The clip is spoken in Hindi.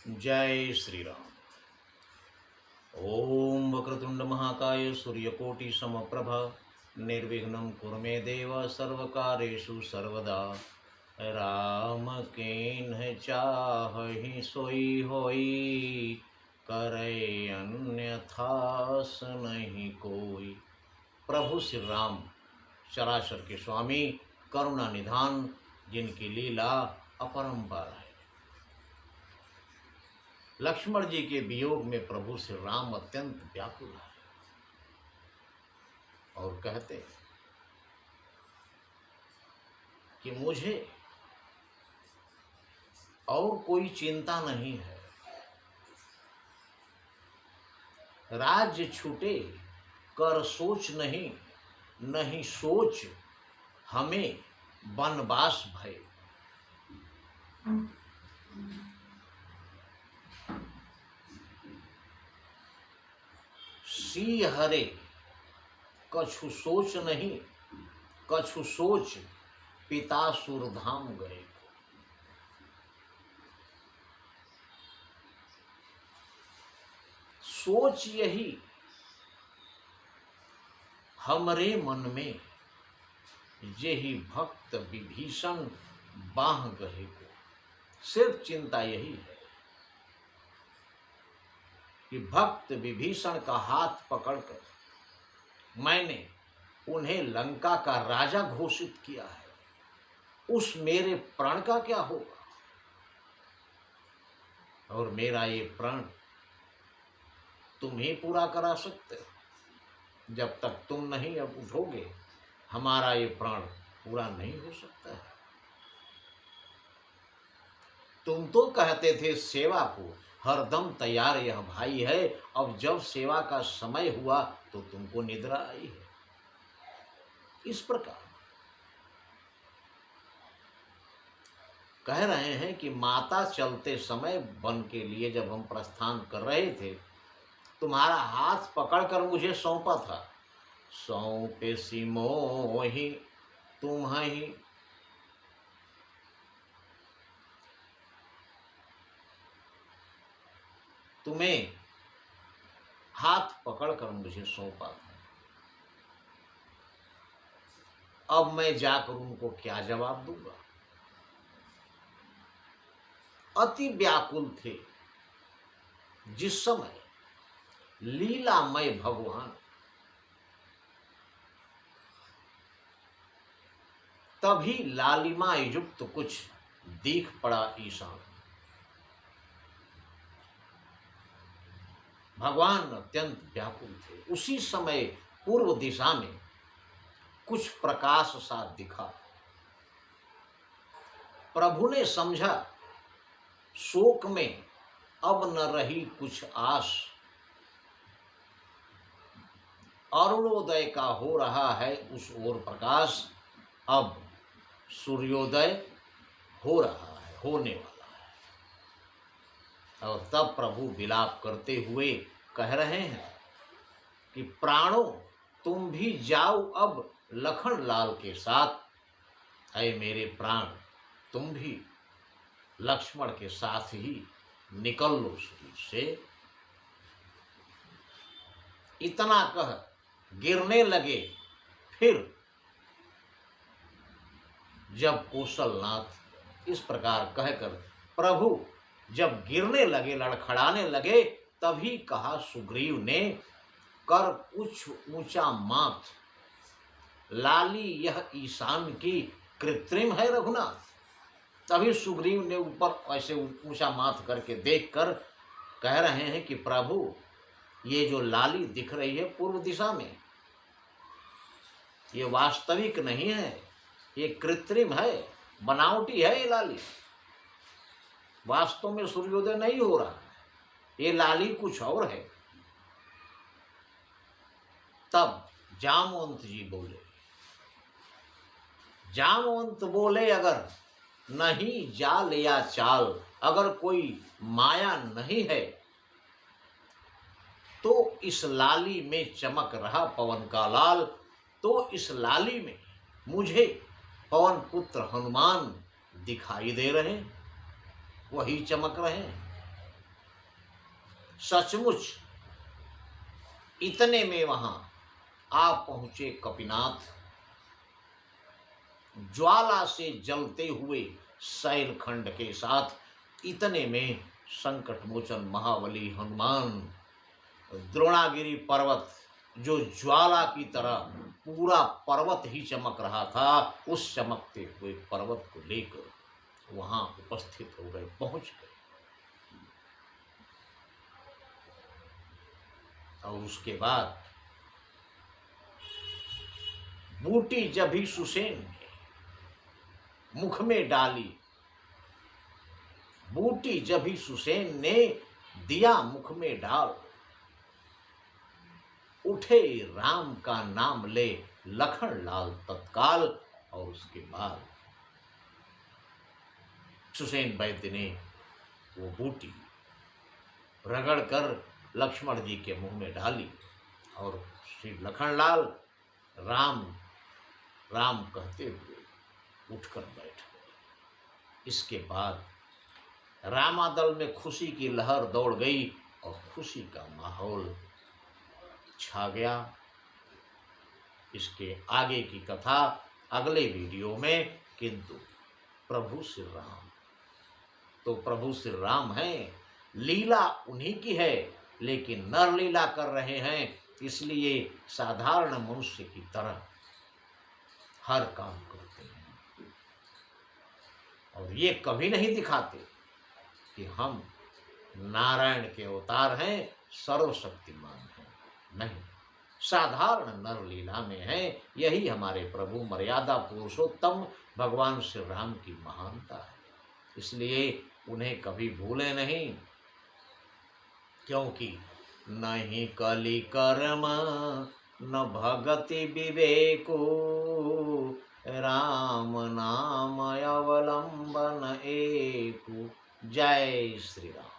जय श्री राम। ओम वक्रतुंड महाकाय सूर्यकोटि समप्रभा निर्विघ्नं कुरु मे देव सर्वकार्येषु सर्वदा। राम केन्ह चाहि सोई होई, करे अन्यथा नहीं कोई। प्रभु श्री राम चराचर के स्वामी, करुणा निधान, जिनकी लीला अपरंपार है। लक्ष्मण जी के वियोग में प्रभु श्री राम अत्यंत व्याकुल है और कहते हैं कि मुझे और कोई चिंता नहीं है, राज्य छूटे कर सोच नहीं, नहीं सोच हमें वनवास भय। सी हरे कछु सोच नहीं, कछु सोच पिता सुरधाम गए। सोच यही हमरे मन में, यही भक्त विभीषण बाह गहे को। सिर्फ चिंता यही है कि भक्त विभीषण का हाथ पकड़कर मैंने उन्हें लंका का राजा घोषित किया है, उस मेरे प्राण का क्या होगा। और मेरा ये प्राण तुम ही पूरा करा सकते हो। जब तक तुम नहीं अब उठोगे, हमारा ये प्राण पूरा नहीं हो सकता है। तुम तो कहते थे सेवा को हरदम तैयार यह भाई है, अब जब सेवा का समय हुआ तो तुमको निद्रा आई है। इस प्रकार कह रहे हैं कि माता चलते समय वन के लिए जब हम प्रस्थान कर रहे थे, तुम्हारा हाथ पकड़कर मुझे सौंपा था। सौंपे सी मोहि तुम्हें, तुम्हें हाथ पकड़कर मुझे सौंपा था। अब मैं जाकर उनको क्या जवाब दूंगा। अति व्याकुल थे जिस समय लीलामय भगवान, तभी लालिमा युक्त कुछ दिख पड़ा ईशान। भगवान अत्यंत व्याकुल थे। उसी समय पूर्व दिशा में कुछ प्रकाश सा दिखा। प्रभु ने समझा शोक में अब न रही कुछ आस, अरुणोदय का हो रहा है उस ओर प्रकाश, अब सूर्योदय हो रहा है, होने वाला है। और तब प्रभु विलाप करते हुए कह रहे हैं कि प्राणों तुम भी जाओ अब लखन लाल के साथ। है मेरे प्राण, तुम भी लक्ष्मण के साथ ही निकल लो शरीर से। इतना कह गिरने लगे। फिर जब कौशलनाथ इस प्रकार कहकर प्रभु जब गिरने लगे, लड़खड़ाने लगे, तभी कहा सुग्रीव ने, कर कुछ ऊंचा माथ, लाली यह ईशान की कृत्रिम है रघुनाथ। तभी सुग्रीव ने ऊपर ऐसे ऊंचा माथ करके देखकर कह रहे हैं कि प्रभु ये जो लाली दिख रही है पूर्व दिशा में, ये वास्तविक नहीं है, ये कृत्रिम है, बनावटी है। ये लाली वास्तव में सूर्योदय नहीं हो रहा है, ये लाली कुछ और है। तब जामवंत जी बोले, जामवंत बोले, अगर नहीं जाल या चाल, अगर कोई माया नहीं है तो इस लाली में चमक रहा पवन का लाल, तो इस लाली में मुझे पवन पुत्र हनुमान दिखाई दे रहे हैं, वही चमक रहे हैं। सचमुच इतने में वहां आप पहुंचे कपिनाथ, ज्वाला से जलते हुए शैलखंड के साथ। इतने में संकट मोचन महाबली हनुमान द्रोणागिरी पर्वत, जो ज्वाला की तरह पूरा पर्वत ही चमक रहा था, उस चमकते हुए पर्वत को लेकर वहां उपस्थित हो गए, पहुंच गए। और उसके बाद बूटी जब ही सुसेन ने मुख में डाली, बूटी जब ही सुसेन ने दिया मुख में डाल, उठे राम का नाम ले लखन लाल तत्काल। और उसके बाद सुसेन वैद्य ने वो बूटी रगड़ कर लक्ष्मण जी के मुंह में डाली और श्री लखनलाल राम राम कहते हुए उठकर बैठ गए। इसके बाद रामादल में खुशी की लहर दौड़ गई और खुशी का माहौल छा गया। इसके आगे की कथा अगले वीडियो में। किंतु प्रभु श्री राम तो प्रभु श्री राम हैं, लीला उन्हीं की है, लेकिन नर लीला कर रहे हैं, इसलिए साधारण मनुष्य की तरह हर काम करते हैं और ये कभी नहीं दिखाते कि हम नारायण के अवतार हैं, सर्वशक्तिमान हैं। नहीं, साधारण नर लीला में है। यही हमारे प्रभु मर्यादा पुरुषोत्तम भगवान श्री राम की महानता है, इसलिए उन्हें कभी भूले नहीं। क्योंकि नहीं कलि कर्म न भगति विवेको, राम नाम अवलंबन एको। जय श्री राम।